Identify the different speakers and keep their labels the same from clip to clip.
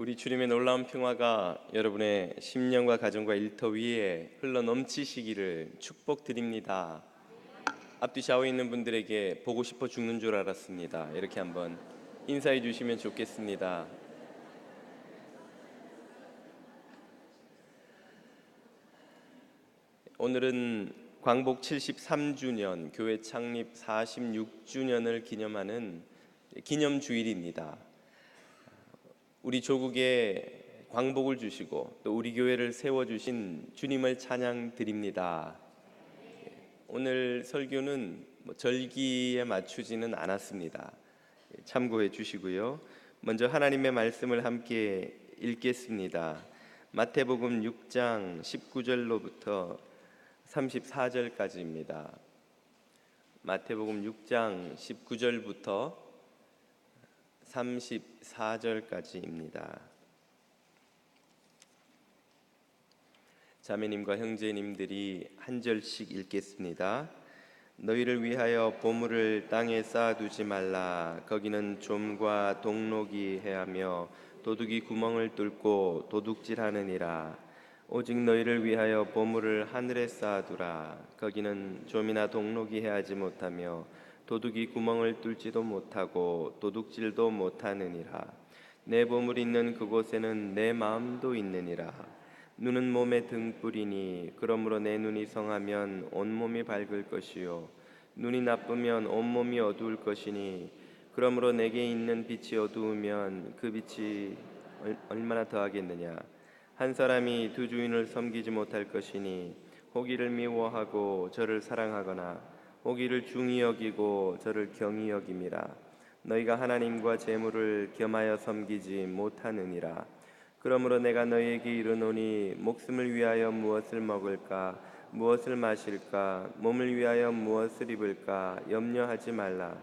Speaker 1: 우리 주님의 놀라운 평화가 여러분의 심령과 가정과 일터 위에 흘러 넘치시기를 축복드립니다. 앞뒤 좌우에 있는 분들에게 보고 싶어 죽는 줄 알았습니다. 이렇게 한번 인사해 주시면 좋겠습니다. 오늘은 광복 73주년, 교회 창립 46주년을 기념하는 기념주일입니다. 우리 조국에 광복을 주시고 또 우리 교회를 세워주신 주님을 찬양드립니다. 오늘 설교는 절기에 맞추지는 않았습니다. 참고해 주시고요. 먼저 하나님의 말씀을 함께 읽겠습니다. 마태복음 6장 19절로부터 34절까지입니다. 마태복음 6장 19절부터 34절까지입니다. 자매님과 형제님들이 한 절씩 읽겠습니다. 너희를 위하여 보물을 땅에 쌓아두지 말라. 거기는 좀과 동록이 해하며 도둑이 구멍을 뚫고 도둑질하느니라. 오직 너희를 위하여 보물을 하늘에 쌓아두라. 거기는 좀이나 동록이 해하지 못하며 도둑이 구멍을 뚫지도 못하고 도둑질도 못하느니라. 내 보물 있는 그곳에는 내 마음도 있느니라. 눈은 몸의 등불이니 그러므로 내 눈이 성하면 온몸이 밝을 것이요 눈이 나쁘면 온몸이 어두울 것이니 그러므로 내게 있는 빛이 어두우면 그 빛이 얼마나 더하겠느냐. 한 사람이 두 주인을 섬기지 못할 것이니 혹이를 미워하고 저를 사랑하거나 혹이를 중히 여기고 저를 경히 여김이라. 너희가 하나님과 재물을 겸하여 섬기지 못하느니라. 그러므로 내가 너희에게 이르노니 목숨을 위하여 무엇을 먹을까 무엇을 마실까 몸을 위하여 무엇을 입을까 염려하지 말라.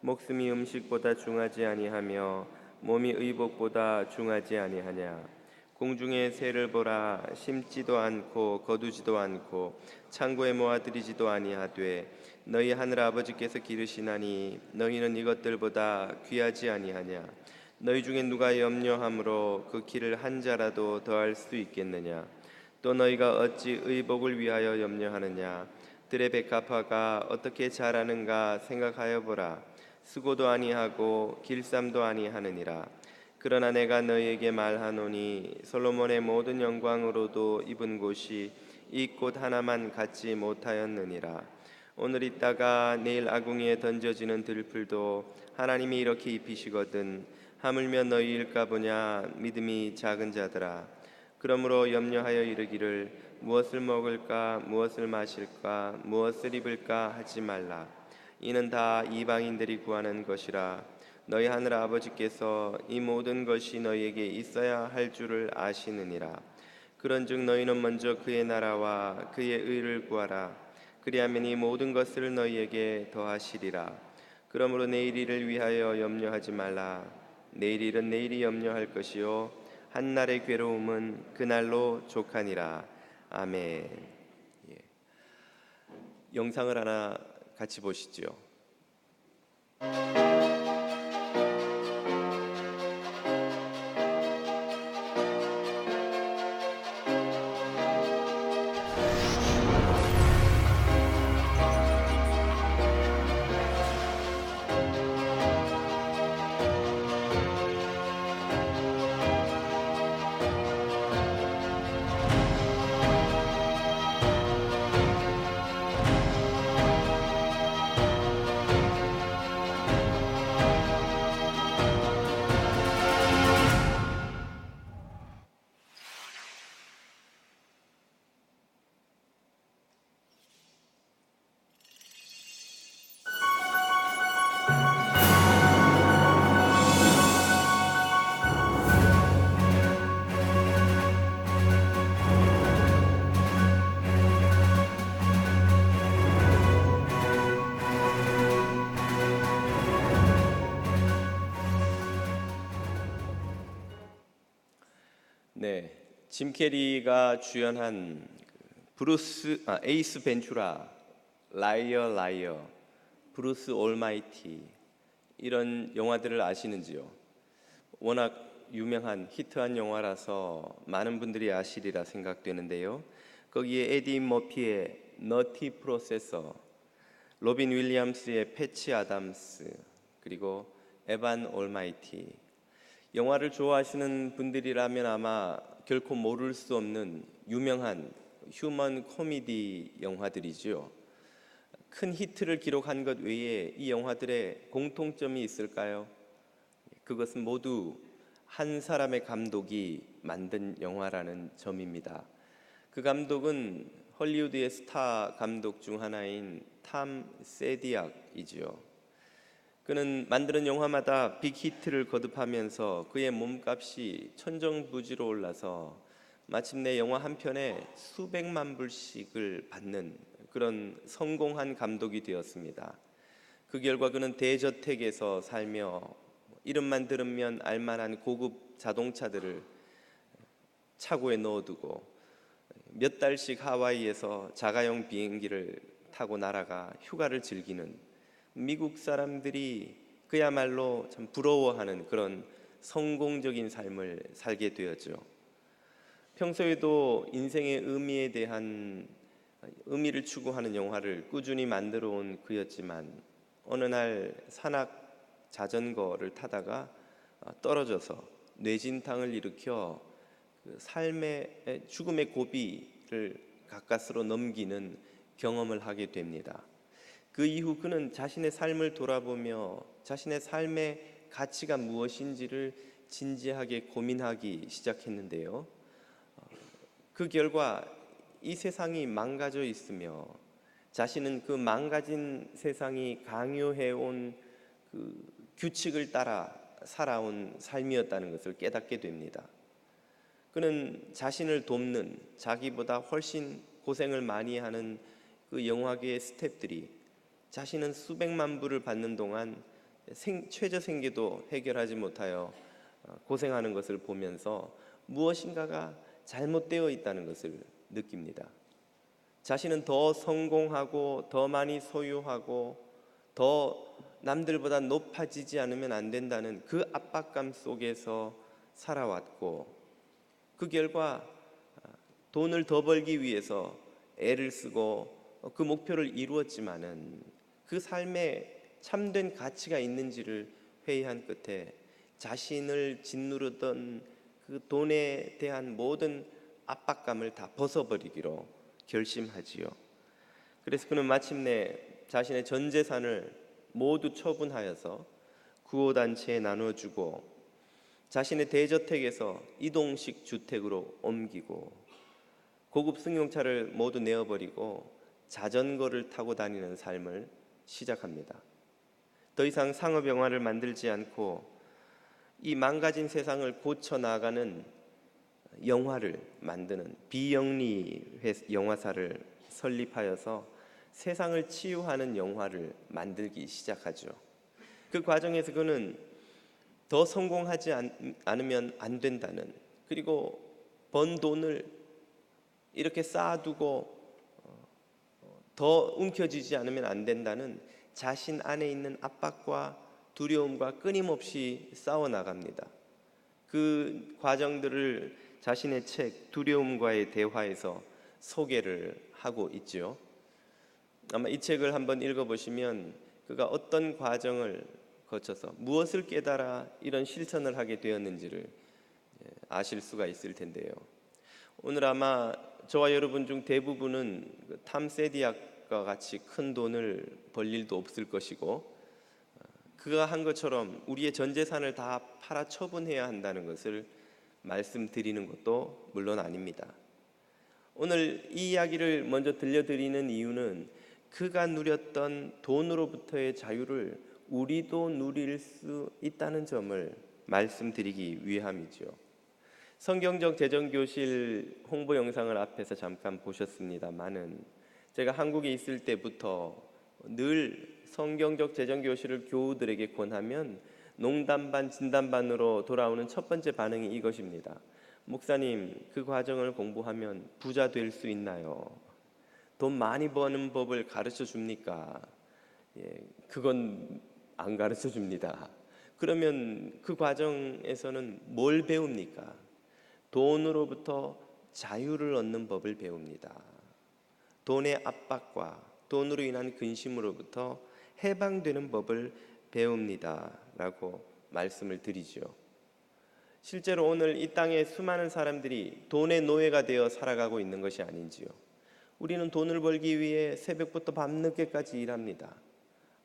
Speaker 1: 목숨이 음식보다 중하지 아니하며 몸이 의복보다 중하지 아니하냐. 공중의 새를 보라. 심지도 않고 거두지도 않고 창고에 모아들이지도 아니하되 너희 하늘 아버지께서 기르시나니 너희는 이것들보다 귀하지 아니하냐. 너희 중에 누가 염려함으로 그 키를 한 자라도 더할 수 있겠느냐. 또 너희가 어찌 의복을 위하여 염려하느냐. 들의 백합화가 어떻게 자라는가 생각하여 보라. 수고도 아니하고 길쌈도 아니하느니라. 그러나 내가 너희에게 말하노니 솔로몬의 모든 영광으로도 입은 곳이 이 꽃 하나만 갖지 못하였느니라. 오늘 있다가 내일 아궁이에 던져지는 들풀도 하나님이 이렇게 입히시거든 하물며 너희일까 보냐. 믿음이 작은 자들아. 그러므로 염려하여 이르기를 무엇을 먹을까 무엇을 마실까 무엇을 입을까 하지 말라. 이는 다 이방인들이 구하는 것이라. 너희 하늘 아버지께서 이 모든 것이 너희에게 있어야 할 줄을 아시느니라. 그런즉 너희는 먼저 그의 나라와 그의 의를 구하라. 그리하면 이 모든 것을 너희에게 더하시리라. 그러므로 내일 일을 위하여 염려하지 말라. 내일 일은 내일이 염려할 것이요 한날의 괴로움은 그날로 족하니라. 아멘. 영상을 하나 같이 보시죠. 짐 캐리가 주연한 에이스 벤츄라, 라이어, 브루스 올마이티 이런 영화들을 아시는지요? 워낙 유명한 히트한 영화라서 많은 분들이 아시리라 생각되는데요. 거기에 에디 머피의 너티 프로세서, 로빈 윌리엄스의 패치 아담스, 그리고 에반 올마이티. 영화를 좋아하시는 분들이라면 아마 결코 모를 수 없는 유명한 휴먼 코미디 영화들이죠. 큰 히트를 기록한 것 외에 이 영화들의 공통점이 있을까요? 그것은 모두 한 사람의 감독이 만든 영화라는 점입니다. 그 감독은 헐리우드의 스타 감독 중 하나인 탐 세디악이지요. 그는 만드는 영화마다 빅히트를 거듭하면서 그의 몸값이 천정부지로 올라서 마침내 영화 한 편에 수백만 불씩을 받는 그런 성공한 감독이 되었습니다. 그 결과 그는 대저택에서 살며 이름만 들으면 알만한 고급 자동차들을 차고에 넣어두고 몇 달씩 하와이에서 자가용 비행기를 타고 날아가 휴가를 즐기는 미국 사람들이 그야말로 참 부러워하는 그런 성공적인 삶을 살게 되었죠. 평소에도 인생의 의미에 대한 의미를 추구하는 영화를 꾸준히 만들어 온 그였지만 어느 날 산악 자전거를 타다가 떨어져서 뇌진탕을 일으켜 그 삶의 죽음의 고비를 가까스로 넘기는 경험을 하게 됩니다. 그 이후 그는 자신의 삶을 돌아보며 자신의 삶의 가치가 무엇인지를 진지하게 고민하기 시작했는데요. 그 결과 이 세상이 망가져 있으며 자신은 그 망가진 세상이 강요해온 그 규칙을 따라 살아온 삶이었다는 것을 깨닫게 됩니다. 그는 자신을 돕는 자기보다 훨씬 고생을 많이 하는 그 영화계의 스태프들이 자신은 수백만 불을 받는 동안 최저 생계도 해결하지 못하여 고생하는 것을 보면서 무엇인가가 잘못되어 있다는 것을 느낍니다. 자신은 더 성공하고 더 많이 소유하고 더 남들보다 높아지지 않으면 안 된다는 그 압박감 속에서 살아왔고 그 결과 돈을 더 벌기 위해서 애를 쓰고 그 목표를 이루었지만은 그 삶에 참된 가치가 있는지를 회의한 끝에 자신을 짓누르던 그 돈에 대한 모든 압박감을 다 벗어버리기로 결심하지요. 그래서 그는 마침내 자신의 전 재산을 모두 처분하여서 구호단체에 나눠주고 자신의 대저택에서 이동식 주택으로 옮기고 고급 승용차를 모두 내어버리고 자전거를 타고 다니는 삶을 시작합니다. 더 이상 상업 영화를 만들지 않고 이 망가진 세상을 고쳐 나가는 영화를 만드는 비영리 영화사를 설립하여서 세상을 치유하는 영화를 만들기 시작하죠. 그 과정에서 그는 더 성공하지 않으면 안 된다는, 그리고 번 돈을 이렇게 쌓아두고 더 움켜쥐지 않으면 안 된다는 자신 안에 있는 압박과 두려움과 끊임없이 싸워나갑니다. 그 과정들을 자신의 책 두려움과의 대화에서 소개를 하고 있죠. 아마 이 책을 한번 읽어보시면 그가 어떤 과정을 거쳐서 무엇을 깨달아 이런 실천을 하게 되었는지를 아실 수가 있을 텐데요. 오늘 아마 저와 여러분 중 대부분은 탐 세디악과 같이 큰 돈을 벌 일도 없을 것이고 그가 한 것처럼 우리의 전 재산을 다 팔아 처분해야 한다는 것을 말씀드리는 것도 물론 아닙니다. 오늘 이 이야기를 먼저 들려드리는 이유는 그가 누렸던 돈으로부터의 자유를 우리도 누릴 수 있다는 점을 말씀드리기 위함이죠. 성경적 재정교실 홍보 영상을 앞에서 잠깐 보셨습니다만은 제가 한국에 있을 때부터 늘 성경적 재정교실을 교우들에게 권하면 농담 반 진담 반으로 돌아오는 첫 번째 반응이 이것입니다. 목사님, 그 과정을 공부하면 부자 될 수 있나요? 돈 많이 버는 법을 가르쳐 줍니까? 그건 안 가르쳐 줍니다. 그러면 그 과정에서는 뭘 배웁니까? 돈으로부터 자유를 얻는 법을 배웁니다. 돈의 압박과 돈으로 인한 근심으로부터 해방되는 법을 배웁니다 라고 말씀을 드리죠. 실제로 오늘 이 땅에 수많은 사람들이 돈의 노예가 되어 살아가고 있는 것이 아닌지요. 우리는 돈을 벌기 위해 새벽부터 밤늦게까지 일합니다.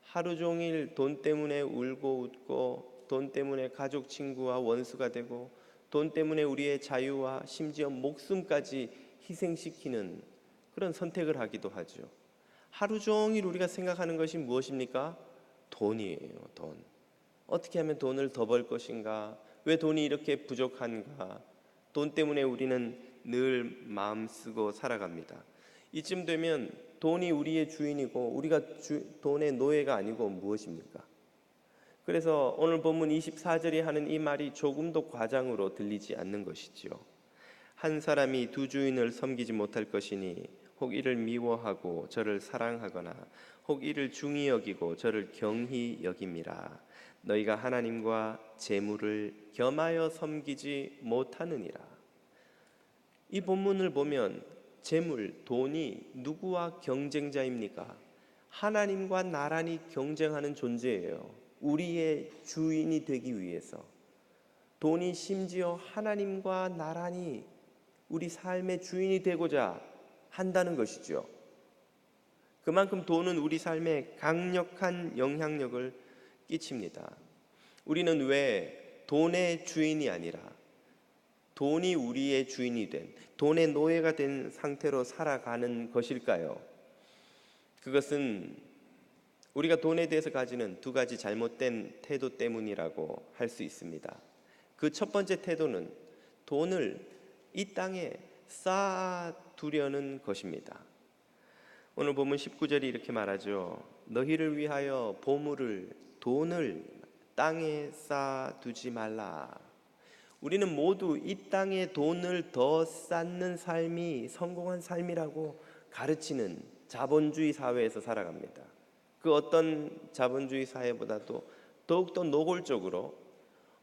Speaker 1: 하루 종일 돈 때문에 울고 웃고, 돈 때문에 가족 친구와 원수가 되고, 돈 때문에 우리의 자유와 심지어 목숨까지 희생시키는 그런 선택을 하기도 하죠. 하루 종일 우리가 생각하는 것이 무엇입니까? 돈이에요. 돈. 어떻게 하면 돈을 더 벌 것인가? 왜 돈이 이렇게 부족한가? 돈 때문에 우리는 늘 마음 쓰고 살아갑니다. 이쯤 되면 돈이 우리의 주인이고 우리가 돈의 노예가 아니고 무엇입니까? 그래서 오늘 본문 24절이 하는 이 말이 조금도 과장으로 들리지 않는 것이지요. 한 사람이 두 주인을 섬기지 못할 것이니 혹 이를 미워하고 저를 사랑하거나 혹 이를 중히 여기고 저를 경히 여김이라. 너희가 하나님과 재물을 겸하여 섬기지 못하느니라. 이 본문을 보면 재물, 돈이 누구와 경쟁자입니까? 하나님과 나란히 경쟁하는 존재예요. 우리의 주인이 되기 위해서. 돈이 심지어 하나님과 나란히 우리 삶의 주인이 되고자 한다는 것이죠. 그만큼 돈은 우리 삶에 강력한 영향력을 끼칩니다. 우리는 왜 돈의 주인이 아니라 돈이 우리의 주인이 된, 돈의 노예가 된 상태로 살아가는 것일까요? 그것은 우리가 돈에 대해서 가지는 두 가지 잘못된 태도 때문이라고 할 수 있습니다. 그 첫 번째 태도는 돈을 이 땅에 쌓아두려는 것입니다. 오늘 본문 19절이 이렇게 말하죠. 너희를 위하여 보물을, 돈을 땅에 쌓아두지 말라. 우리는 모두 이 땅에 돈을 더 쌓는 삶이 성공한 삶이라고 가르치는 자본주의 사회에서 살아갑니다. 그 어떤 자본주의 사회보다도 더욱더 노골적으로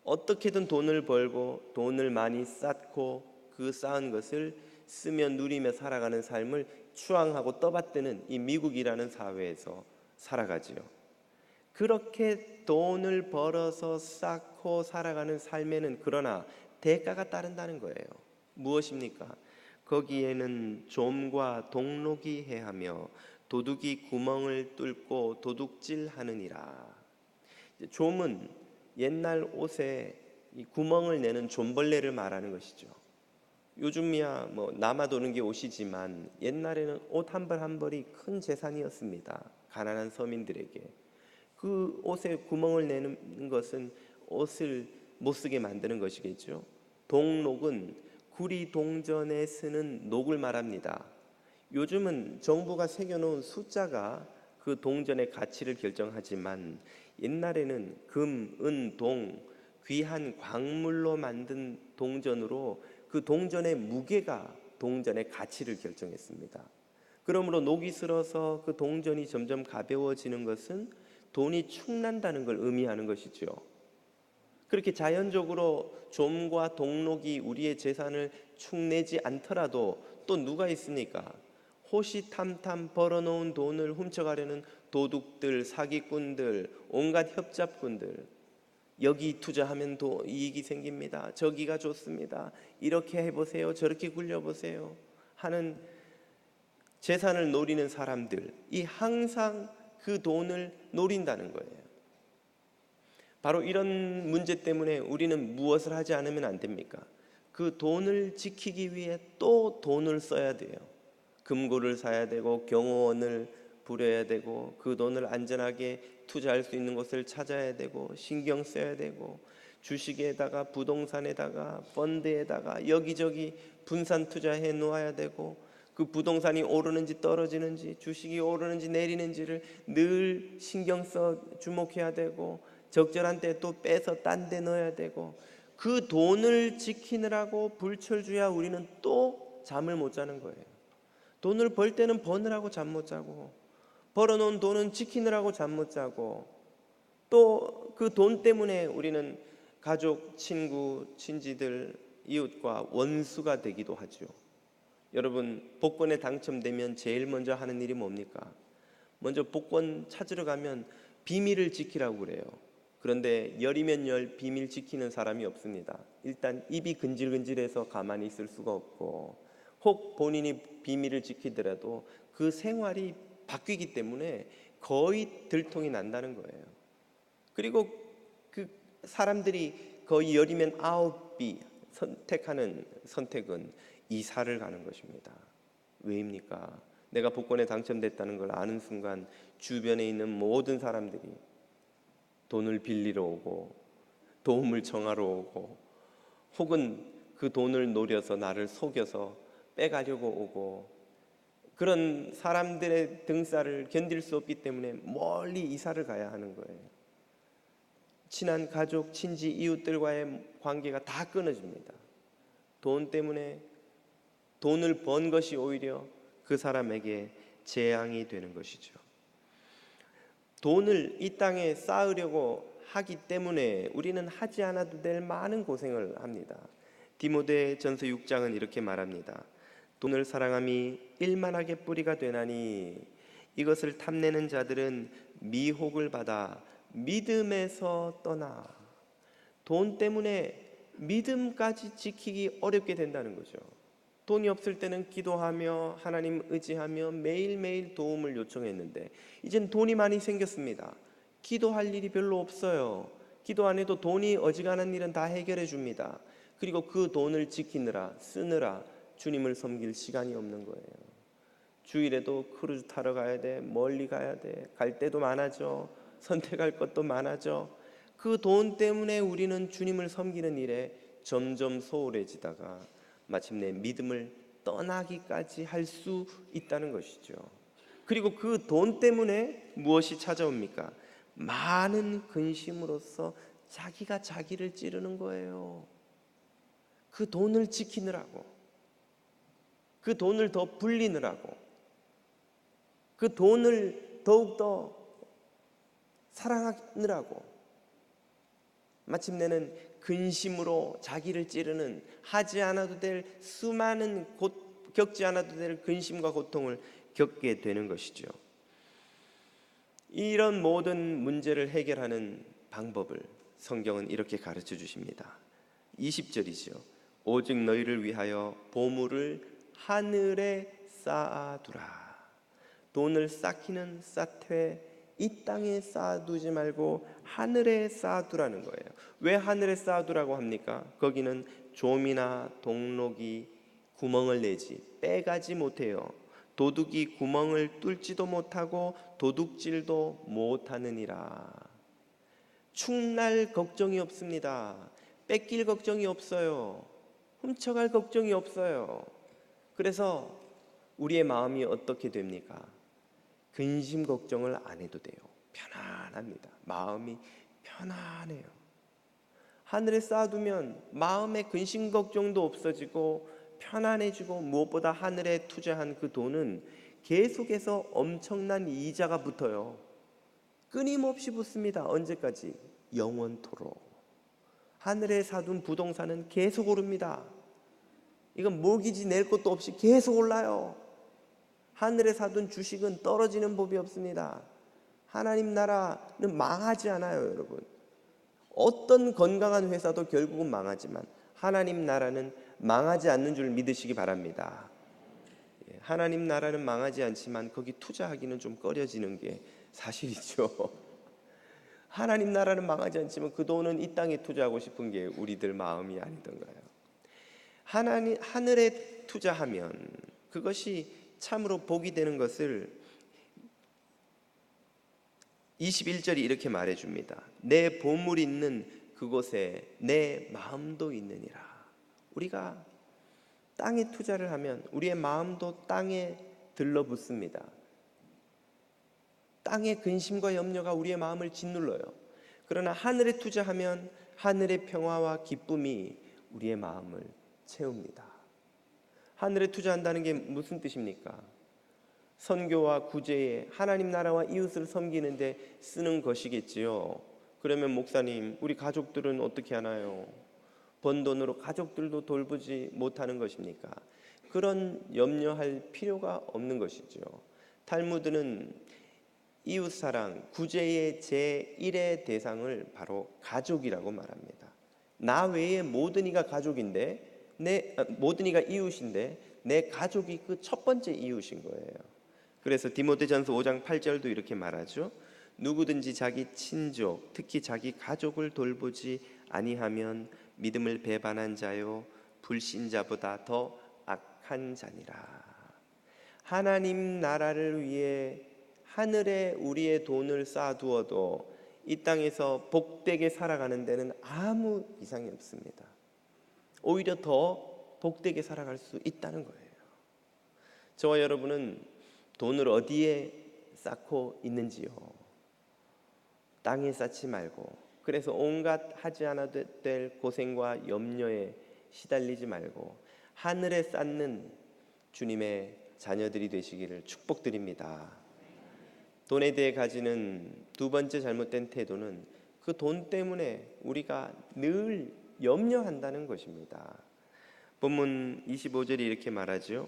Speaker 1: 어떻게든 돈을 벌고 돈을 많이 쌓고 그 쌓은 것을 쓰며 누리며 살아가는 삶을 추앙하고 떠받드는 이 미국이라는 사회에서 살아가지요. 그렇게 돈을 벌어서 쌓고 살아가는 삶에는 그러나 대가가 따른다는 거예요. 무엇입니까? 거기에는 좀과 동록이 해하며 도둑이 구멍을 뚫고 도둑질하느니라. 좀은 옛날 옷에 이 구멍을 내는 좀벌레를 말하는 것이죠. 요즘이야 뭐 남아도는 게 옷이지만 옛날에는 옷 한 벌 한 벌이 큰 재산이었습니다. 가난한 서민들에게. 그 옷에 구멍을 내는 것은 옷을 못 쓰게 만드는 것이겠죠. 동록은 구리 동전에 쓰는 녹을 말합니다. 요즘은 정부가 새겨놓은 숫자가 그 동전의 가치를 결정하지만 옛날에는 금, 은, 동, 귀한 광물로 만든 동전으로 그 동전의 무게가 동전의 가치를 결정했습니다. 그러므로 녹이 슬어서 그 동전이 점점 가벼워지는 것은 돈이 축난다는 걸 의미하는 것이죠. 그렇게 자연적으로 좀과 동록이 우리의 재산을 축내지 않더라도 또 누가 있습니까? 호시탐탐 벌어놓은 돈을 훔쳐가려는 도둑들, 사기꾼들, 온갖 협잡꾼들. 여기 투자하면 이익이 생깁니다. 저기가 좋습니다. 이렇게 해보세요. 저렇게 굴려보세요. 하는 재산을 노리는 사람들이 항상 그 돈을 노린다는 거예요. 바로 이런 문제 때문에 우리는 무엇을 하지 않으면 안 됩니까? 그 돈을 지키기 위해 또 돈을 써야 돼요. 금고를 사야 되고 경호원을 부려야 되고 그 돈을 안전하게 투자할 수 있는 곳을 찾아야 되고 신경 써야 되고 주식에다가 부동산에다가 펀드에다가 여기저기 분산 투자해 놓아야 되고 그 부동산이 오르는지 떨어지는지 주식이 오르는지 내리는지를 늘 신경 써 주목해야 되고 적절한 때 또 빼서 딴 데 넣어야 되고 그 돈을 지키느라고 불철주야 우리는 또 잠을 못 자는 거예요. 돈을 벌 때는 버느라고 잠 못 자고 벌어놓은 돈은 지키느라고 잠 못 자고 또 그 돈 때문에 우리는 가족, 친구, 친지들, 이웃과 원수가 되기도 하죠. 여러분, 복권에 당첨되면 제일 먼저 하는 일이 뭡니까? 먼저 복권 찾으러 가면 비밀을 지키라고 그래요. 그런데 열이면 열 비밀 지키는 사람이 없습니다. 일단 입이 근질근질해서 가만히 있을 수가 없고, 혹 본인이 비밀을 지키더라도 그 생활이 바뀌기 때문에 거의 들통이 난다는 거예요. 그리고 그 사람들이 거의 열이면 아홉이 선택하는 선택은 이사를 가는 것입니다. 왜입니까? 내가 복권에 당첨됐다는 걸 아는 순간 주변에 있는 모든 사람들이 돈을 빌리러 오고 도움을 청하러 오고, 혹은 그 돈을 노려서 나를 속여서 빼가려고 오고, 그런 사람들의 등살을 견딜 수 없기 때문에 멀리 이사를 가야 하는 거예요. 친한 가족, 친지, 이웃들과의 관계가 다 끊어집니다. 돈 때문에 돈을 번 것이 오히려 그 사람에게 재앙이 되는 것이죠. 돈을 이 땅에 쌓으려고 하기 때문에 우리는 하지 않아도 될 많은 고생을 합니다. 디모데전서 6장은 이렇게 말합니다. 돈을 사랑함이 일만하게 뿌리가 되나니 이것을 탐내는 자들은 미혹을 받아 믿음에서 떠나. 돈 때문에 믿음까지 지키기 어렵게 된다는 거죠. 돈이 없을 때는 기도하며 하나님 의지하며 매일매일 도움을 요청했는데 이젠 돈이 많이 생겼습니다. 기도할 일이 별로 없어요. 기도 안 해도 돈이 어지간한 일은 다 해결해 줍니다. 그리고 그 돈을 지키느라 쓰느라 주님을 섬길 시간이 없는 거예요. 주일에도 크루즈 타러 가야 돼, 멀리 가야 돼, 갈 데도 많아져, 선택할 것도 많아져. 그 돈 때문에 우리는 주님을 섬기는 일에 점점 소홀해지다가 마침내 믿음을 떠나기까지 할 수 있다는 것이죠. 그리고 그 돈 때문에 무엇이 찾아옵니까? 많은 근심으로써 자기가 자기를 찌르는 거예요. 그 돈을 지키느라고, 그 돈을 더 불리느라고, 그 돈을 더욱더 사랑하느라고 마침내는 근심으로 자기를 찌르는, 하지 않아도 될 수많은 겪지 않아도 될 근심과 고통을 겪게 되는 것이죠. 이런 모든 문제를 해결하는 방법을 성경은 이렇게 가르쳐 주십니다. 20절이죠. 오직 너희를 위하여 보물을 하늘에 쌓아두라. 돈을 쌓기는 쌓되 이 땅에 쌓아두지 말고 하늘에 쌓아두라는 거예요. 왜 하늘에 쌓아두라고 합니까? 거기는 좀이나 동록이 구멍을 내지 빼가지 못해요. 도둑이 구멍을 뚫지도 못하고 도둑질도 못하느니라. 축날 걱정이 없습니다. 뺏길 걱정이 없어요. 훔쳐갈 걱정이 없어요. 그래서 우리의 마음이 어떻게 됩니까? 근심 걱정을 안 해도 돼요. 편안합니다. 마음이 편안해요. 하늘에 쌓아두면 마음의 근심 걱정도 없어지고 편안해지고, 무엇보다 하늘에 투자한 그 돈은 계속해서 엄청난 이자가 붙어요. 끊임없이 붙습니다. 언제까지? 영원토록. 하늘에 사둔 부동산은 계속 오릅니다. 이건 모기지 낼 것도 없이 계속 올라요. 하늘에 사둔 주식은 떨어지는 법이 없습니다. 하나님 나라는 망하지 않아요, 여러분. 어떤 건강한 회사도 결국은 망하지만 하나님 나라는 망하지 않는 줄 믿으시기 바랍니다. 하나님 나라는 망하지 않지만 거기 투자하기는 좀 꺼려지는 게 사실이죠. 하나님 나라는 망하지 않지만 그 돈은 이 땅에 투자하고 싶은 게 우리들 마음이 아니던가요? 하늘에 투자하면 그것이 참으로 복이 되는 것을 21절이 이렇게 말해줍니다. 내 보물이 있는 그곳에 내 마음도 있느니라. 우리가 땅에 투자를 하면 우리의 마음도 땅에 들러붙습니다. 땅의 근심과 염려가 우리의 마음을 짓눌러요. 그러나 하늘에 투자하면 하늘의 평화와 기쁨이 우리의 마음을 채웁니다. 하늘에 투자한다는 게 무슨 뜻입니까? 선교와 구제에 하나님 나라와 이웃을 섬기는 데 쓰는 것이겠지요. 그러면 목사님, 우리 가족들은 어떻게 하나요? 번 돈으로 가족들도 돌보지 못하는 것입니까? 그런 염려할 필요가 없는 것이죠. 탈무드는 이웃사랑, 구제의 제1의 대상을 바로 가족이라고 말합니다. 나 외에 모든 이가 가족인데, 모든 이가 이웃인데 내 가족이 그 첫 번째 이웃인 거예요. 그래서 디모데전서 5장 8절도 이렇게 말하죠. 누구든지 자기 친족, 특히 자기 가족을 돌보지 아니하면 믿음을 배반한 자요 불신자보다 더 악한 자니라. 하나님 나라를 위해 하늘에 우리의 돈을 쌓아두어도 이 땅에서 복되게 살아가는 데는 아무 이상이 없습니다. 오히려 더 복되게 살아갈 수 있다는 거예요. 저와 여러분은 돈을 어디에 쌓고 있는지요? 땅에 쌓지 말고, 그래서 온갖 하지 않아도 될 고생과 염려에 시달리지 말고 하늘에 쌓는 주님의 자녀들이 되시기를 축복드립니다. 돈에 대해 가지는 두 번째 잘못된 태도는 그 돈 때문에 우리가 늘 염려한다는 것입니다. 본문 25절이 이렇게 말하죠.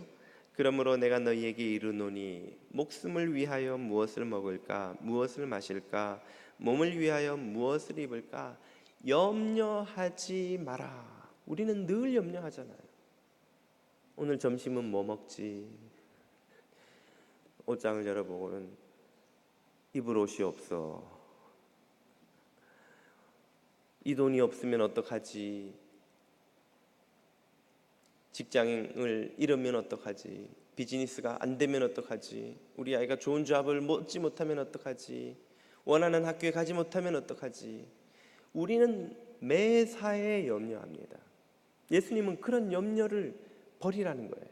Speaker 1: 그러므로 내가 너희에게 이르노니 목숨을 위하여 무엇을 먹을까, 무엇을 마실까, 몸을 위하여 무엇을 입을까 염려하지 마라. 우리는 늘 염려하잖아요. 오늘 점심은 뭐 먹지? 옷장을 열어보고는 입을 옷이 없어. 이 돈이 없으면 어떡하지? 직장을 잃으면 어떡하지? 비즈니스가 안 되면 어떡하지? 우리 아이가 좋은 잡을 얻지 못하면 어떡하지? 원하는 학교에 가지 못하면 어떡하지? 우리는 매사에 염려합니다. 예수님은 그런 염려를 버리라는 거예요.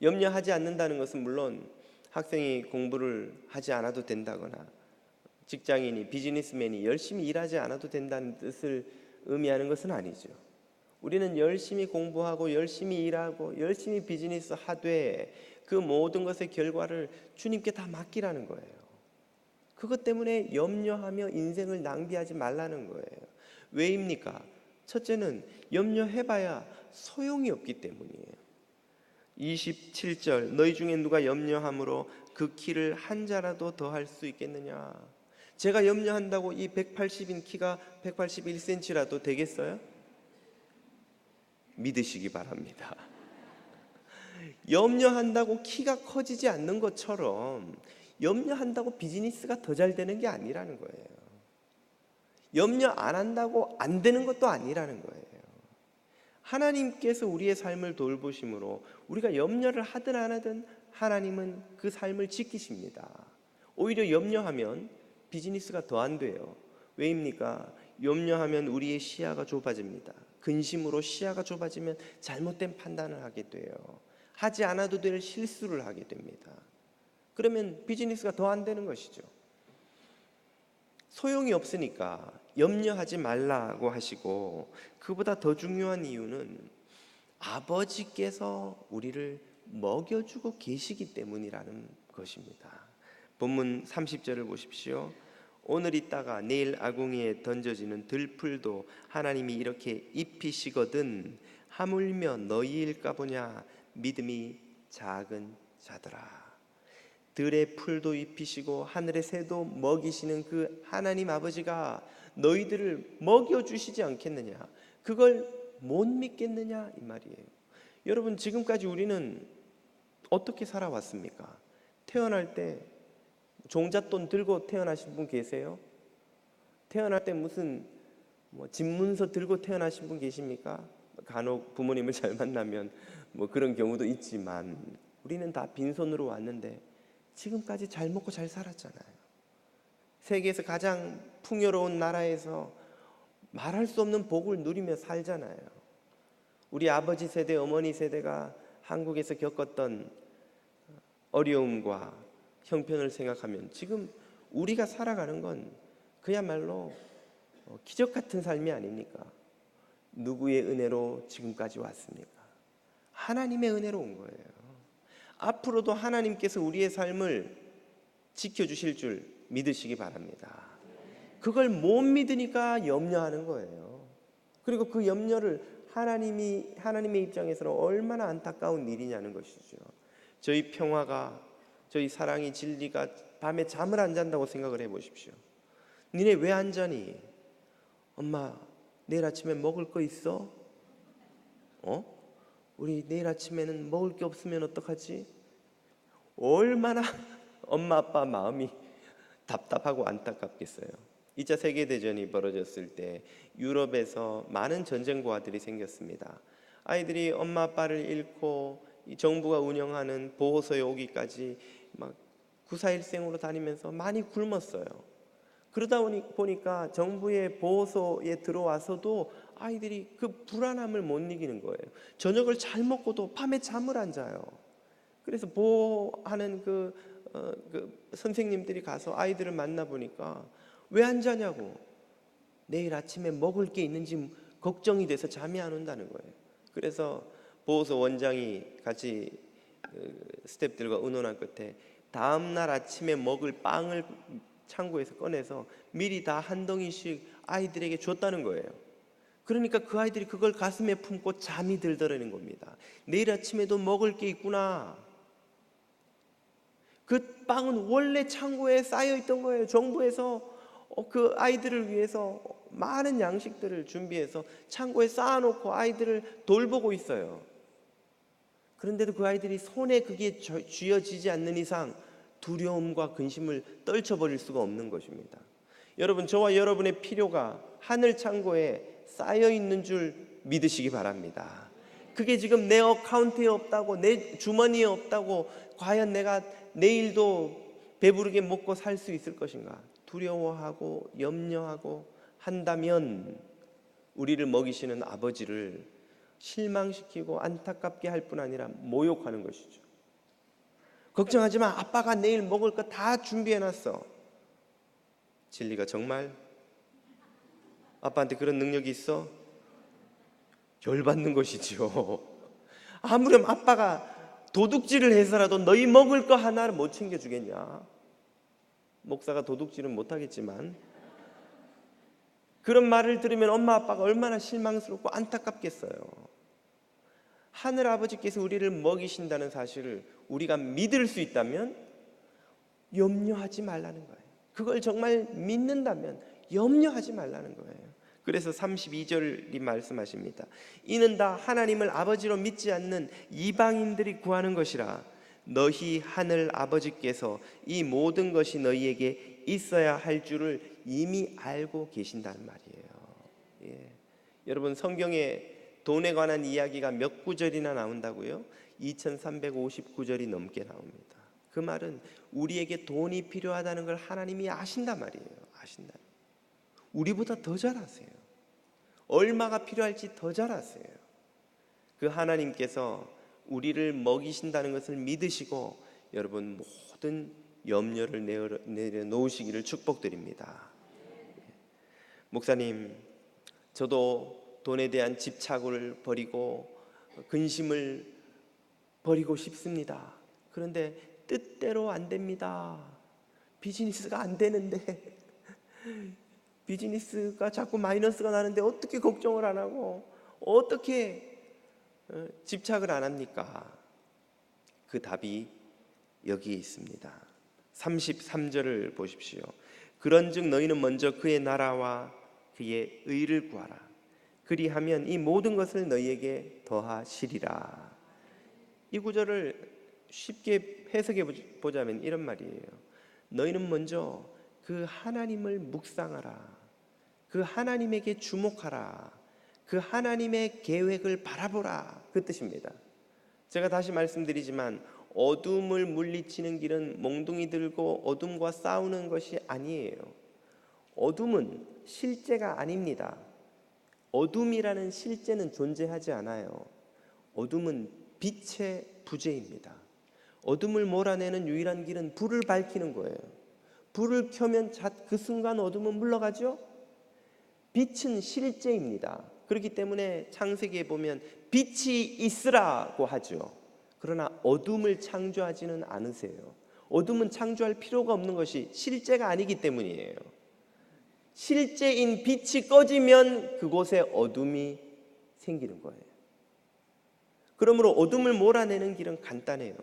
Speaker 1: 염려하지 않는다는 것은 물론 학생이 공부를 하지 않아도 된다거나 직장인이 비즈니스맨이 열심히 일하지 않아도 된다는 뜻을 의미하는 것은 아니죠. 우리는 열심히 공부하고 열심히 일하고 열심히 비즈니스 하되 그 모든 것의 결과를 주님께 다 맡기라는 거예요. 그것 때문에 염려하며 인생을 낭비하지 말라는 거예요. 왜입니까? 첫째는 염려해봐야 소용이 없기 때문이에요. 27절 너희 중에 누가 염려함으로 그 키를 한 자라도 더 할 수 있겠느냐. 제가 염려한다고 이 180인 키가 181cm라도 되겠어요? 믿으시기 바랍니다. 염려한다고 키가 커지지 않는 것처럼 염려한다고 비즈니스가 더 잘 되는 게 아니라는 거예요. 염려 안 한다고 안 되는 것도 아니라는 거예요. 하나님께서 우리의 삶을 돌보심으로 우리가 염려를 하든 안 하든 하나님은 그 삶을 지키십니다. 오히려 염려하면 비즈니스가 더 안 돼요. 왜입니까? 염려하면 우리의 시야가 좁아집니다. 근심으로 시야가 좁아지면 잘못된 판단을 하게 돼요. 하지 않아도 될 실수를 하게 됩니다. 그러면 비즈니스가 더 안 되는 것이죠. 소용이 없으니까 염려하지 말라고 하시고, 그보다 더 중요한 이유는 아버지께서 우리를 먹여주고 계시기 때문이라는 것입니다. 본문 30절을 보십시오. 오늘 있다가 내일 아궁이에 던져지는 들풀도 하나님이 이렇게 입히시거든 하물며 너희일까 보냐 믿음이 작은 자들아. 들의 풀도 입히시고 하늘의 새도 먹이시는 그 하나님 아버지가 너희들을 먹여주시지 않겠느냐, 그걸 못 믿겠느냐 이 말이에요. 여러분, 지금까지 우리는 어떻게 살아왔습니까? 태어날 때 종잣돈 들고 태어나신 분 계세요? 태어날 때 무슨 집문서 들고 태어나신 분 계십니까? 간혹 부모님을 잘 만나면 그런 경우도 있지만 우리는 다 빈손으로 왔는데 지금까지 잘 먹고 잘 살았잖아요. 세계에서 가장 풍요로운 나라에서 말할 수 없는 복을 누리며 살잖아요. 우리 아버지 세대, 어머니 세대가 한국에서 겪었던 어려움과 형편을 생각하면 지금 우리가 살아가는 건 그야말로 기적 같은 삶이 아닙니까? 누구의 은혜로 지금까지 왔습니까? 하나님의 은혜로 온 거예요. 앞으로도 하나님께서 우리의 삶을 지켜주실 줄 믿으시기 바랍니다. 그걸 못 믿으니까 염려하는 거예요. 그리고 그 염려를 하나님의 입장에서는 얼마나 안타까운 일이냐는 것이죠. 저희 평화가, 저희 사랑이, 진리가 밤에 잠을 안 잔다고 생각을 해보십시오. 니네 왜 안 자니? 엄마, 내일 아침에 먹을 거 있어? 우리 내일 아침에는 먹을 게 없으면 어떡하지? 얼마나 엄마 아빠 마음이 답답하고 안타깝겠어요. 2차 세계대전이 벌어졌을 때 유럽에서 많은 전쟁고아들이 생겼습니다. 아이들이 엄마 아빠를 잃고 이 정부가 운영하는 보호소에 오기까지 막 구사일생으로 다니면서 많이 굶었어요. 그러다 보니까 정부의 보호소에 들어와서도 아이들이 그 불안함을 못 이기는 거예요. 저녁을 잘 먹고도 밤에 잠을 안 자요. 그래서 보호하는 그 선생님들이 가서 아이들을 만나보니까 왜 안 자냐고, 내일 아침에 먹을 게 있는지 걱정이 돼서 잠이 안 온다는 거예요. 그래서 보호소 원장이 같이 스태프들과 의논한 끝에 다음날 아침에 먹을 빵을 창고에서 꺼내서 미리 다 한 덩이씩 아이들에게 줬다는 거예요. 그러니까 그 아이들이 그걸 가슴에 품고 잠이 들더라는 겁니다. 내일 아침에도 먹을 게 있구나. 그 빵은 원래 창고에 쌓여 있던 거예요. 정부에서 그 아이들을 위해서 많은 양식들을 준비해서 창고에 쌓아놓고 아이들을 돌보고 있어요. 그런데도 그 아이들이 손에 그게 쥐어지지 않는 이상 두려움과 근심을 떨쳐버릴 수가 없는 것입니다. 여러분, 저와 여러분의 필요가 하늘 창고에 쌓여 있는 줄 믿으시기 바랍니다. 그게 지금 내 어카운트에 없다고, 내 주머니에 없다고 과연 내가 내일도 배부르게 먹고 살 수 있을 것인가 두려워하고 염려하고 한다면 우리를 먹이시는 아버지를 실망시키고 안타깝게 할 뿐 아니라 모욕하는 것이죠. 걱정하지 마, 아빠가 내일 먹을 거 다 준비해놨어. 진리가 정말 아빠한테 그런 능력이 있어? 열받는 것이지요. 아무렴 아빠가 도둑질을 해서라도 너희 먹을 거 하나를 못 챙겨주겠냐? 목사가 도둑질은 못하겠지만 그런 말을 들으면 엄마 아빠가 얼마나 실망스럽고 안타깝겠어요. 하늘 아버지께서 우리를 먹이신다는 사실을 우리가 믿을 수 있다면 염려하지 말라는 거예요. 그걸 정말 믿는다면 염려하지 말라는 거예요. 그래서 32절이 말씀하십니다. 이는 다 하나님을 아버지로 믿지 않는 이방인들이 구하는 것이라. 너희 하늘 아버지께서 이 모든 것이 너희에게 있어야 할 줄을 이미 알고 계신다는 말이에요. 예. 여러분, 성경에 돈에 관한 이야기가 몇 구절이나 나온다고요? 2359절이 넘게 나옵니다. 그 말은 우리에게 돈이 필요하다는 걸 하나님이 아신단 말이에요. 아신다. 우리보다 더 잘 아세요. 얼마가 필요할지 더 잘 아세요. 그 하나님께서 우리를 먹이신다는 것을 믿으시고 여러분 모든 염려를 내려놓으시기를 축복드립니다. 목사님, 저도 돈에 대한 집착을 버리고 근심을 버리고 싶습니다. 그런데 뜻대로 안 됩니다. 비즈니스가 안 되는데 비즈니스가 자꾸 마이너스가 나는데 어떻게 걱정을 안 하고 어떻게 집착을 안 합니까? 그 답이 여기에 있습니다. 33절을 보십시오. 그런즉 너희는 먼저 그의 나라와 그의 의를 구하라. 그리하면 이 모든 것을 너희에게 더하시리라. 이 구절을 쉽게 해석해 보자면 이런 말이에요. 너희는 먼저 그 하나님을 묵상하라. 그 하나님에게 주목하라. 그 하나님의 계획을 바라보라. 그 뜻입니다. 제가 다시 말씀드리지만 어둠을 물리치는 길은 몽둥이 들고 어둠과 싸우는 것이 아니에요. 어둠은 실제가 아닙니다. 어둠이라는 실제는 존재하지 않아요. 어둠은 빛의 부재입니다. 어둠을 몰아내는 유일한 길은 불을 밝히는 거예요. 불을 켜면 그 순간 어둠은 물러가죠. 빛은 실제입니다. 그렇기 때문에 창세기에 보면 빛이 있으라고 하죠. 그러나 어둠을 창조하지는 않으세요. 어둠은 창조할 필요가 없는 것이 실제가 아니기 때문이에요. 실제인 빛이 꺼지면 그곳에 어둠이 생기는 거예요. 그러므로 어둠을 몰아내는 길은 간단해요.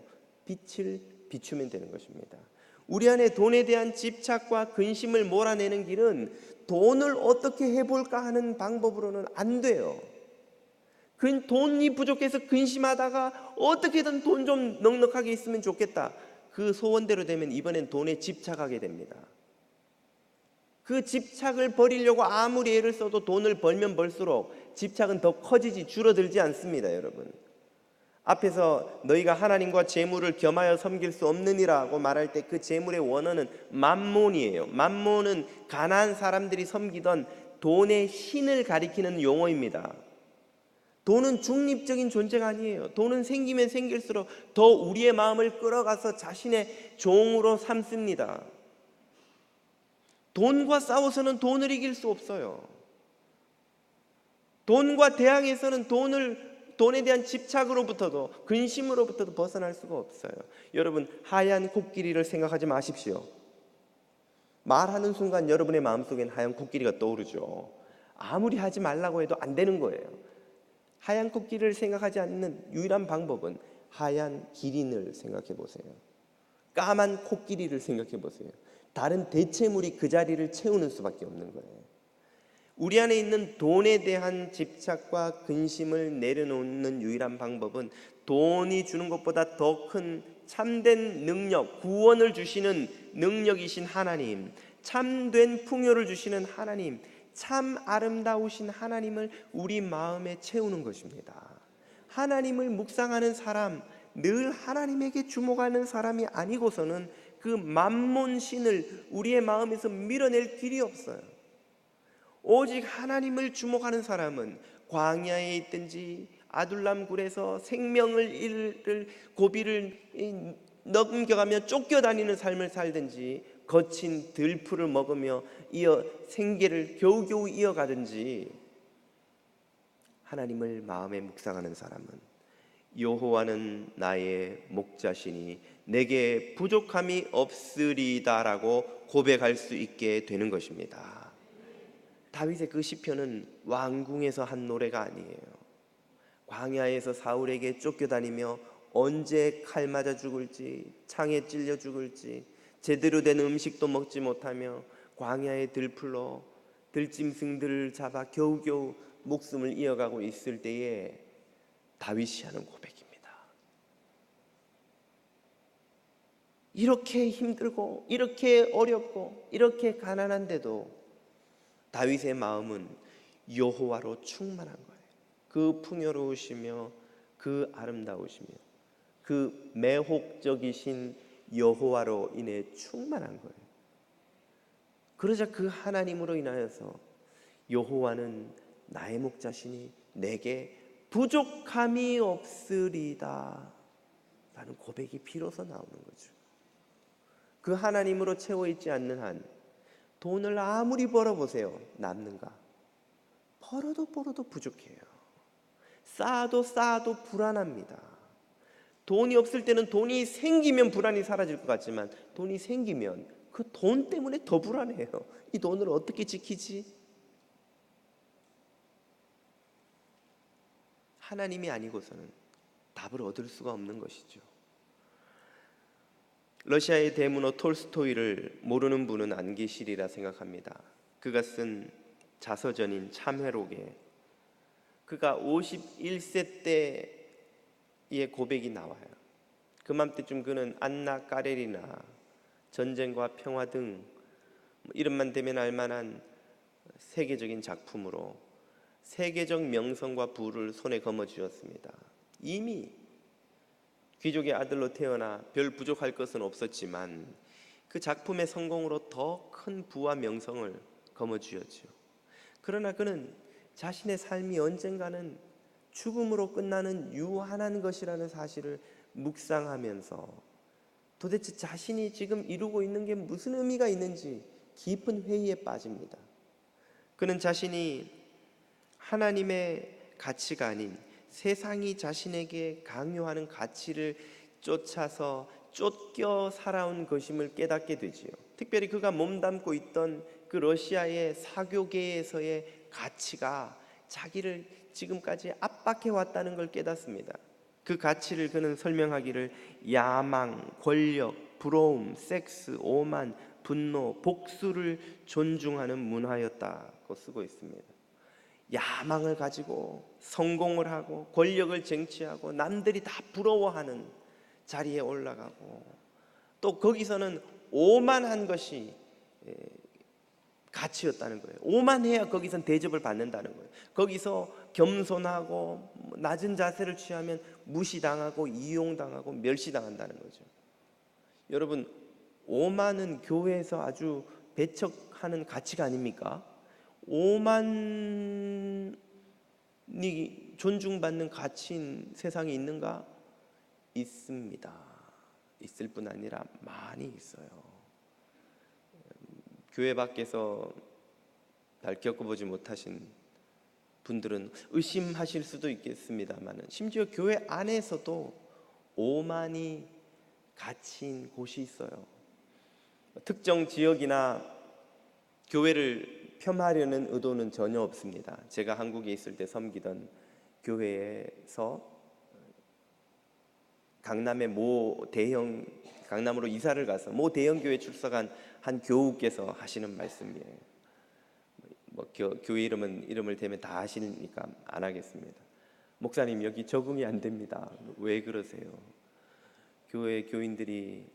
Speaker 1: 빛을 비추면 되는 것입니다. 우리 안에 돈에 대한 집착과 근심을 몰아내는 길은 돈을 어떻게 해볼까 하는 방법으로는 안 돼요. 돈이 부족해서 근심하다가 어떻게든 돈 좀 넉넉하게 있으면 좋겠다. 그 소원대로 되면 이번엔 돈에 집착하게 됩니다. 그 집착을 버리려고 아무리 애를 써도 돈을 벌면 벌수록 집착은 더 커지지 줄어들지 않습니다, 여러분. 앞에서 너희가 하나님과 재물을 겸하여 섬길 수 없느니라고 말할 때 그 재물의 원어는 맘몬이에요. 맘몬은 가난한 사람들이 섬기던 돈의 신을 가리키는 용어입니다. 돈은 중립적인 존재가 아니에요. 돈은 생기면 생길수록 더 우리의 마음을 끌어가서 자신의 종으로 삼습니다. 돈과 싸워서는 돈을 이길 수 없어요. 돈과 대항해서는 돈에 대한 집착으로부터도 근심으로부터도 벗어날 수가 없어요. 여러분, 하얀 코끼리를 생각하지 마십시오. 말하는 순간 여러분의 마음속엔 하얀 코끼리가 떠오르죠. 아무리 하지 말라고 해도 안 되는 거예요. 하얀 코끼리를 생각하지 않는 유일한 방법은 하얀 기린을 생각해 보세요. 까만 코끼리를 생각해 보세요. 다른 대체물이 그 자리를 채우는 수밖에 없는 거예요. 우리 안에 있는 돈에 대한 집착과 근심을 내려놓는 유일한 방법은 돈이 주는 것보다 더 큰 참된 능력, 구원을 주시는 능력이신 하나님, 참된 풍요를 주시는 하나님, 참 아름다우신 하나님을 우리 마음에 채우는 것입니다. 하나님을 묵상하는 사람, 늘 하나님에게 주목하는 사람이 아니고서는 그 맘몬신을 우리의 마음에서 밀어낼 길이 없어요. 오직 하나님을 주목하는 사람은 광야에 있든지 아둘람 굴에서 생명을 잃을 고비를 넘겨가며 쫓겨다니는 삶을 살든지 거친 들풀을 먹으며 생계를 겨우겨우 이어가든지 하나님을 마음에 묵상하는 사람은 여호와는 나의 목자시니 내게 부족함이 없으리다라고 고백할 수 있게 되는 것입니다. 다윗의 그 시편은 왕궁에서 한 노래가 아니에요. 광야에서 사울에게 쫓겨다니며 언제 칼 맞아 죽을지, 창에 찔려 죽을지, 제대로 된 음식도 먹지 못하며 광야의 들풀로 들짐승들을 잡아 겨우겨우 목숨을 이어가고 있을 때에 다윗이 하는 고백입니다. 이렇게 힘들고 이렇게 어렵고 이렇게 가난한데도 다윗의 마음은 여호와로 충만한 거예요. 그 풍요로우시며 그 아름다우시며 그 매혹적이신 여호와로 인해 충만한 거예요. 그러자 그 하나님으로 인하여서 여호와는 나의 목자시니 내게 부족함이 없으리다 라는 고백이 비로소 나오는 거죠. 그 하나님으로 채워 있지 않는 한 돈을 아무리 벌어보세요. 남는가? 벌어도 부족해요. 쌓아도 불안합니다. 돈이 없을 때는 돈이 생기면 불안이 사라질 것 같지만 돈이 생기면 그 돈 때문에 더 불안해요. 이 돈을 어떻게 지키지? 하나님이 아니고서는 답을 얻을 수가 없는 것이죠. 러시아의 대문호 톨스토이를 모르는 분은 안 계시리라 생각합니다. 그가 쓴 자서전인 참회록에 그가 51세 때의 고백이 나와요. 그맘때쯤 그는 안나 까레리나, 전쟁과 평화 등 이름만 대면 알만한 세계적인 작품으로 세계적 명성과 부를 손에 거머쥐었습니다. 이미 귀족의 아들로 태어나 별 부족할 것은 없었지만 그 작품의 성공으로 더 큰 부와 명성을 거머쥐었죠. 그러나 그는 자신의 삶이 언젠가는 죽음으로 끝나는 유한한 것이라는 사실을 묵상하면서 도대체 자신이 지금 이루고 있는 게 무슨 의미가 있는지 깊은 회의에 빠집니다. 그는 자신이 하나님의 가치가 아닌 세상이 자신에게 강요하는 가치를 쫓아서 쫓겨 살아온 것임을 깨닫게 되지요. 특별히 그가 몸담고 있던 그 러시아의 사교계에서의 가치가 자기를 지금까지 압박해 왔다는 걸 깨닫습니다. 그 가치를 그는 설명하기를 야망, 권력, 부러움, 섹스, 오만, 분노, 복수를 존중하는 문화였다고 쓰고 있습니다. 야망을 가지고 성공을 하고 권력을 쟁취하고 남들이 다 부러워하는 자리에 올라가고, 또 거기서는 오만한 것이 가치였다는 거예요. 오만해야 거기선 대접을 받는다는 거예요. 거기서 겸손하고 낮은 자세를 취하면 무시당하고 이용당하고 멸시당한다는 거죠. 여러분, 오만은 교회에서 아주 배척하는 가치가 아닙니까? 오만이 존중받는 가치인 세상에 있는가? 있습니다. 있을 뿐 아니라 많이 있어요. 교회 밖에서 잘 겪어보지 못하신 분들은 의심하실 수도 있겠습니다만, 심지어 교회 안에서도 오만이 가치인 곳이 있어요. 특정 지역이나 교회를 폄하하려는 의도는 전혀 없습니다. 제가 한국에 있을 때 섬기던 교회에서 강남으로 이사를 가서 모 대형 교회 출석한 한 교우께서 하시는 말씀이에요. 교회 이름을 대면 다 아시니까 안 하겠습니다. 목사님, 여기 적응이 안 됩니다. 왜 그러세요? 교회 교인들이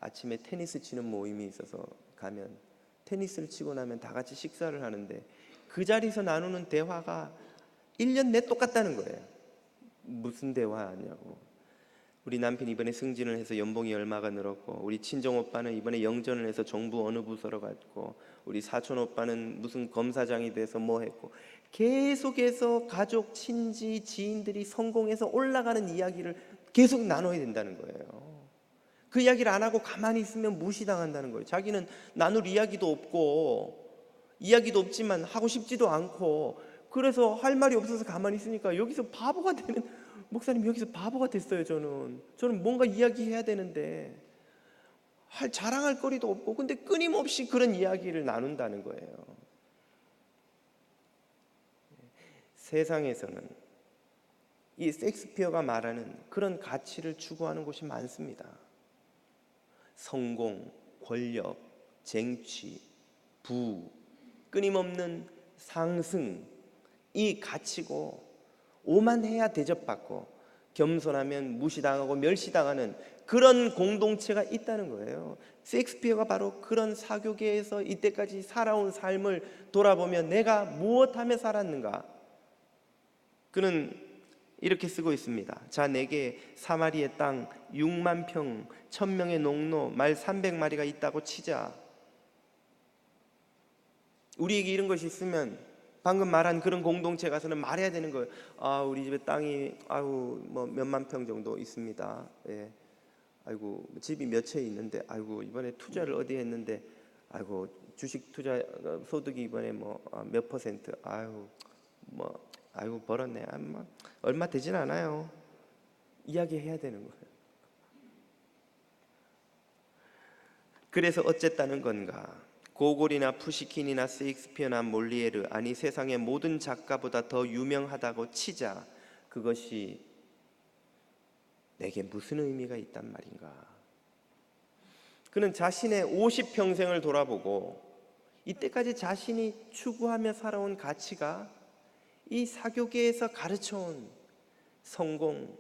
Speaker 1: 아침에 테니스 치는 모임이 있어서 가면 테니스를 치고 나면 다 같이 식사를 하는데 그 자리에서 나누는 대화가 1년 내 똑같다는 거예요. 무슨 대화하냐고. 우리 남편이 이번에 승진을 해서 연봉이 얼마가 늘었고, 우리 친정 오빠는 이번에 영전을 해서 정부 어느 부서로 갔고, 우리 사촌 오빠는 무슨 검사장이 돼서 뭐 했고, 계속해서 가족, 친지, 지인들이 성공해서 올라가는 이야기를 계속 나눠야 된다는 거예요. 그 이야기를 안 하고 가만히 있으면 무시당한다는 거예요. 자기는 나눌 이야기도 없지만 하고 싶지도 않고, 그래서 할 말이 없어서 가만히 있으니까 여기서 바보가 되는, 목사님 여기서 바보가 됐어요. 저는 뭔가 이야기해야 되는데 자랑할 거리도 없고, 근데 끊임없이 그런 이야기를 나눈다는 거예요. 세상에서는 이 셰익스피어가 말하는 그런 가치를 추구하는 곳이 많습니다. 성공, 권력, 쟁취, 부, 끊임없는 상승, 이 가치고, 오만해야 대접받고 겸손하면 무시당하고 멸시당하는 그런 공동체가 있다는 거예요. 셰익스피어가 바로 그런 사교계에서 이때까지 살아온 삶을 돌아보면 내가 무엇하며 살았는가? 그는 이렇게 쓰고 있습니다. 자, 내게 사마리의 땅 6만 평 1000명의 농노 말 300마리가 있다고 치자. 우리에게 이런 것이 있으면 방금 말한 그런 공동체 가서는 말해야 되는 거예요. 우리 집에 땅이 뭐 몇만 평 정도 있습니다. 예. 아이고, 집이 몇 채 있는데, 아이고, 이번에 투자를 어디 했는데, 아이고, 주식 투자 소득이 이번에 뭐 몇 퍼센트, 아이고 벌었네. 얼마 되진 않아요. 이야기해야 되는 거예요. 그래서 어쨌다는 건가? 고골이나 푸시킨이나 셰익스피어나 몰리에르, 아니 세상의 모든 작가보다 더 유명하다고 치자. 그것이 내게 무슨 의미가 있단 말인가? 그는 자신의 50평생을 돌아보고 이때까지 자신이 추구하며 살아온 가치가 이 사교계에서 가르쳐온 성공,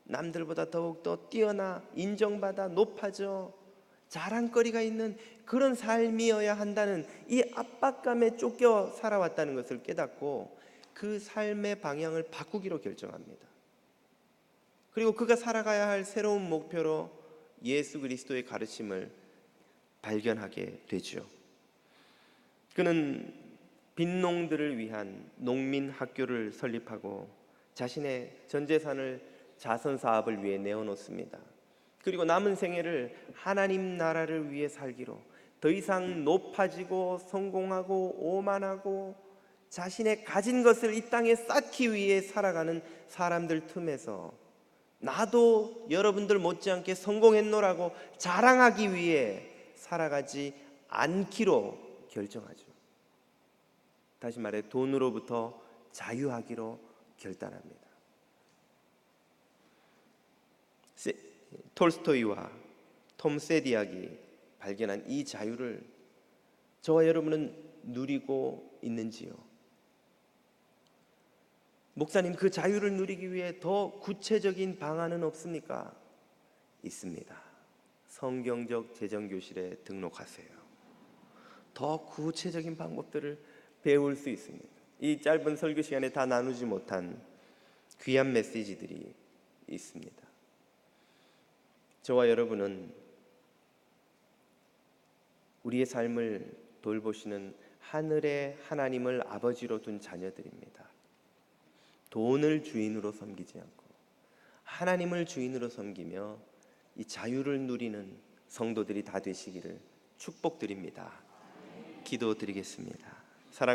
Speaker 1: 남들보다 더욱더 뛰어나 인정받아 높아져 자랑거리가 있는 그런 삶이어야 한다는 이 압박감에 쫓겨 살아왔다는 것을 깨닫고 그 삶의 방향을 바꾸기로 결정합니다. 그리고 그가 살아가야 할 새로운 목표로 예수 그리스도의 가르침을 발견하게 되죠. 그는 빈농들을 위한 농민 학교를 설립하고 자신의 전 재산을 자선 사업을 위해 내어놓습니다. 그리고 남은 생애를 하나님 나라를 위해 살기로, 더 이상 높아지고 성공하고 오만하고 자신의 가진 것을 이 땅에 쌓기 위해 살아가는 사람들 틈에서 나도 여러분들 못지않게 성공했노라고 자랑하기 위해 살아가지 않기로 결정하죠. 다시 말해 돈으로부터 자유하기로 결단합니다. 톨스토이와 톰 세디악이 발견한 이 자유를 저와 여러분은 누리고 있는지요? 목사님, 그 자유를 누리기 위해 더 구체적인 방안은 없습니까? 있습니다. 성경적 재정교실에 등록하세요. 더 구체적인 방법들을 배울 수 있습니다. 이 짧은 설교 시간에 다 나누지 못한 귀한 메시지들이 있습니다. 저와 여러분은 우리의 삶을 돌보시는 하늘의 하나님을 아버지로 둔 자녀들입니다. 돈을 주인으로 섬기지 않고 하나님을 주인으로 섬기며 이 자유를 누리는 성도들이 다 되시기를 축복드립니다. 기도드리겠습니다.